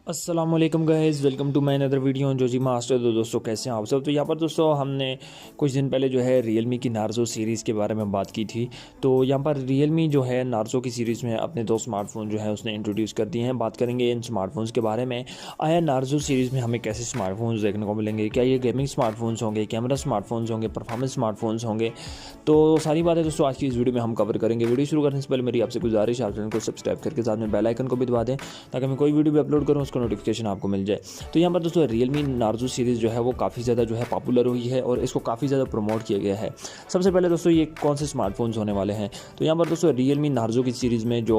अस्सलामुअलैकुम guys, welcome to my another video जो जी मास्टर। दोस्तों कैसे हैं आप सब। तो यहाँ पर दोस्तों हमने कुछ दिन पहले जो है रियलमी की नार्जो सीरीज़ के बारे में बात की थी। तो यहाँ पर रियलमी जो है नार्जो की सीरीज़ में अपने दो स्मार्टफोन जो है उसने इंट्रोड्यूस कर दिए हैं। बात करेंगे इन स्मार्टफोन्स के बारे में। आया नार्जो सीरीज़ में हमें कैसे स्मार्टफोन्स देखने को मिलेंगे, क्या ये गेमिंग स्मार्टफोन्स होंगे, कैमरा स्मार्टफोन्स होंगे, परफॉर्मेंस स्मार्टफोन्स होंगे। तो सारी बातें दोस्तों आज की इस वीडियो में हम कवर करेंगे। वीडियो शुरू करने से पहले मेरी आपसे गुजारिश है, आप चैनल को सब्सक्राइब करके साथ में बेल आइकन को भी दबा दें ताकि मैं कोई वीडियो भी अपलोड करूँ उसका नोटिफिकेशन आपको मिल जाए। तो यहाँ पर दोस्तों रियलमी नार्जो सीरीज़ जो है वो काफ़ी ज़्यादा जो है पॉपुलर हुई है और इसको काफ़ी ज़्यादा प्रमोट किया गया है। सबसे पहले दोस्तों ये कौन से स्मार्टफोन्स होने वाले हैं। तो यहाँ पर दोस्तों रियलमी नार्जो की सीरीज़ में जो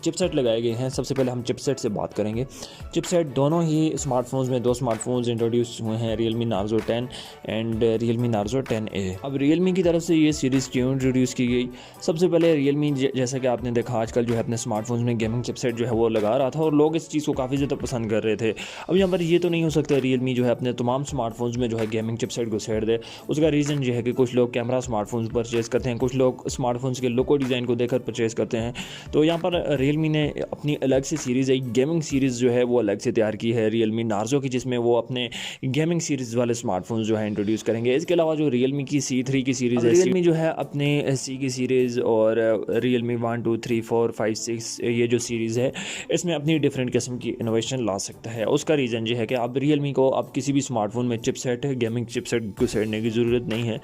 चिपसेट लगाए गए हैं, सबसे पहले हम चिपसेट से बात करेंगे। चिपसेट दोनों ही स्मार्टफोन्स में दो स्मार्टफोन्स इंट्रोड्यूस हुए हैं, Realme Narzo 10 and Realme Narzo 10A। अब रियलमी की तरफ से ये सीरीज़ क्यों इंट्रोड्यूस की गई। सबसे पहले रियलमी जैसा कि आपने देखा आजकल जो है अपने स्मार्टफोन्स में गेमिंग चिपसेट जो है वो लगा रहा था और लोग इस चीज़ को काफ़ी ज़्यादा पसंद कर रहे थे। अब यहाँ पर ये तो नहीं हो सकता रियलमी जो है अपने तमाम स्मार्टफोन्स में जो है गेमिंग चिपसेट घुसेड़ दे। उसका रीज़न ये है कि कुछ लोग कैमरा स्मार्टफोन्स परचेज़ करते हैं, कुछ लोग स्मार्टफोन्स के लुक और डिज़ाइन को देखकर परचेज़ करते हैं। तो यहाँ पर रियलमी ने अपनी अलग से सीरीज़, एक गेमिंग सीरीज़ जो है वो अलग से तैयार की है रियलमी नार्जो की, जिसमें वो अपने गेमिंग सीरीज़ वाले स्मार्टफोन्स जो है इंट्रोड्यूस करेंगे। इसके अलावा जो रियलमी की C3 की सीरीज़ है, रियलमी जो है अपने C की सीरीज़ और रियलमी 1 2 3 4 5 6 ये जो सीरीज़ है इसमें अपनी डिफरेंट किस्म की इनोवेशन ला सकता है। उसका रीज़न ये है कि अब रियलमी को अब किसी भी स्मार्टफोन में चिपसेट, गेमिंग चिपसेट घुसेड़ने की ज़रूरत नहीं है।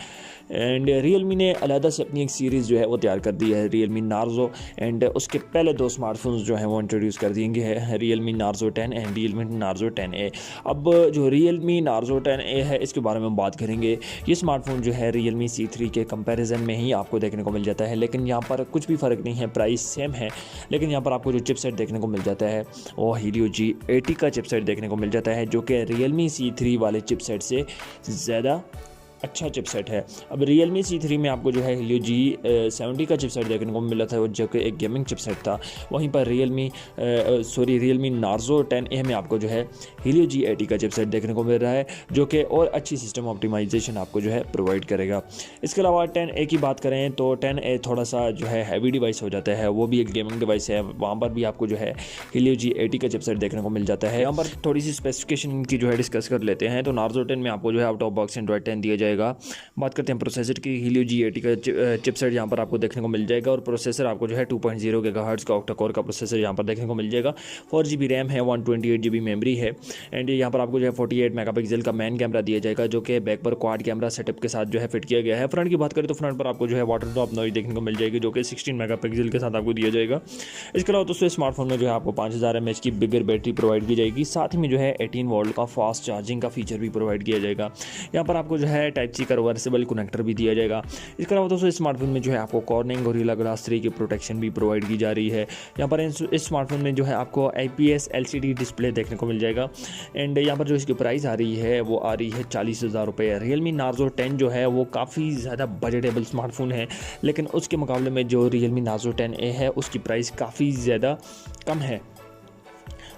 एंड रियलमी ने अलहदा से अपनी एक सीरीज़ जो है वो तैयार कर दी है रियलमी नार्जो। एंड उसके पहले दो स्मार्टफोन्स जो हैं वो इंट्रोड्यूस कर दिए हैं, Realme Narzo 10 and Realme Narzo 10A। अब जो रियलमी नार्जो 10A है इसके बारे में बात करेंगे। ये स्मार्टफोन जो है रियलमी C3 के कंपैरिजन में ही आपको देखने को मिल जाता है, लेकिन यहाँ पर कुछ भी फ़र्क नहीं है, प्राइस सेम है। लेकिन यहाँ पर आपको जो चिपसेट देखने को मिल जाता है वो Helio G80 का चिपसेट देखने को मिल जाता है, जो कि रियलमी C3 वाले चिपसेट से ज़्यादा अच्छा चिपसेट है। अब रियलमी C3 में आपको जो है Helio G70 का चिपसेट देखने को मिला था, जो कि एक गेमिंग चिपसेट था। वहीं पर रियलमी नार्जो 10A में आपको जो है Helio G80 का चिपसेट देखने को मिल रहा है, जो कि और अच्छी सिस्टम ऑप्टिमाइजेशन आपको जो है प्रोवाइड करेगा। इसके अलावा 10A की बात करें तो 10A थोड़ा सा जो है हैवी डिवाइस हो जाता है, वो भी एक गेमिंग डिवाइस है। वहाँ पर भी आपको जो है Helio G80 का चिपसेट देखने को मिल जाता है। यहाँ पर थोड़ी सी स्पेसिफिकेशन की जो है डिस्कस कर लेते हैं। तो नार्जो 10 में आपको जो है आउट ऑफ बॉक्स एंड्रॉइड 10 दिया जाएगा। बात करते हैं प्रोसेसर की। Helio G80 का चिपसेट यहाँ पर आपको देखने को मिल जाएगा और प्रोसेसर आपको जो है 2.0 GHz का ऑक्टा कोर का प्रोसेसर यहाँ पर देखने को मिल जाएगा। 4GB रैम है, 128GB मेमोरी है। एंड यहाँ पर आपको जो है 48 मेगापिक्सल का मैन कैमरा दिया जाएगा, जो कि बैक पर क्वाड कैमरा सेटअप के साथ जो है फिट किया गया है। फ्रंट की बात करें तो फ्रंट पर आपको जो है वाटर ड्रॉप नॉइज देखने को मिल जाएगी, जो कि 16 मेगापिक्सल के साथ आपको दिया जाएगा। इसके अलावा दोस्तों स्मार्टफोन में जो है आपको 5000 mAh की बिगर बैटरी प्रोवाइड की जाएगी। साथ ही में जो है 18 वोल्ट का फास्ट चार्जिंग का फीचर भी प्रोवाइड किया जाएगा। यहाँ पर आपको जो है टाइप C का रिवर्सेबल कनेक्टर भी दिया जाएगा। इसके अलावा दोस्तों स्मार्टफोन में जो है आपको कॉर्निंग गोरिल्ला ग्लास 3 की प्रोटेक्शन भी प्रोवाइड की जा रही है। यहाँ पर इस स्मार्टफोन में जो है आपको IPS LCD डिस्प्ले देखने को मिल जाएगा। एंड यहाँ पर जो इसकी प्राइस आ रही है वो आ रही है 40,000 रुपये। रियलमी नार्जो 10 जो है वो काफ़ी ज़्यादा बजटेबल स्मार्टफोन है, लेकिन उसके मुकाबले में जो रियलमी नार्जो 10A है उसकी प्राइस काफ़ी ज़्यादा कम है।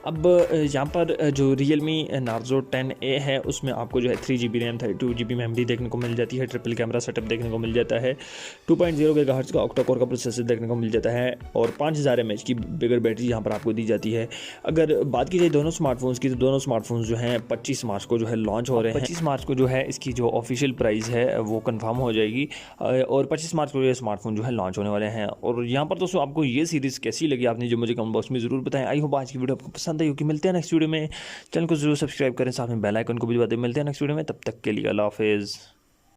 अब यहाँ पर जो रियलमी नार्जो 10A है उसमें आपको जो है 3GB रैम 32GB मेमोरी देखने को मिल जाती है, ट्रिपल कैमरा सेटअप देखने को मिल जाता है, 2.0 GHz का ऑक्टा कोर का प्रोसेसर देखने को मिल जाता है और 5000 mAh की बिगर बैटरी यहाँ पर आपको दी जाती है। अगर बात की जाए दोनों स्मार्टफोन्स की, तो दोनों स्मार्टफोन्स जो हैं 25 मार्च को जो है लॉन्च हो रहे हैं। 25 मार्च को जो है इसकी जो ऑफिशियल प्राइस है वो कन्फर्म हो जाएगी और 25 मार्च को ये स्मार्टफोन जो है लॉन्च होने वाले हैं। और यहाँ पर दोस्तों आपको ये सीरीज़ कैसी लगी आपने जो मुझे कमेंट बॉक्स में ज़रूर बताएं। आई होप आज की वीडियो आपको पसंद आई होगी। मिलते हैं नेक्स्ट वीडियो में। चैनल को जरूर सब्सक्राइब करें, साथ में बेल आइकन को भी दबा दें। मिलते हैं नेक्स्ट वीडियो में, तब तक के लिए अल्लाह हाफिज़।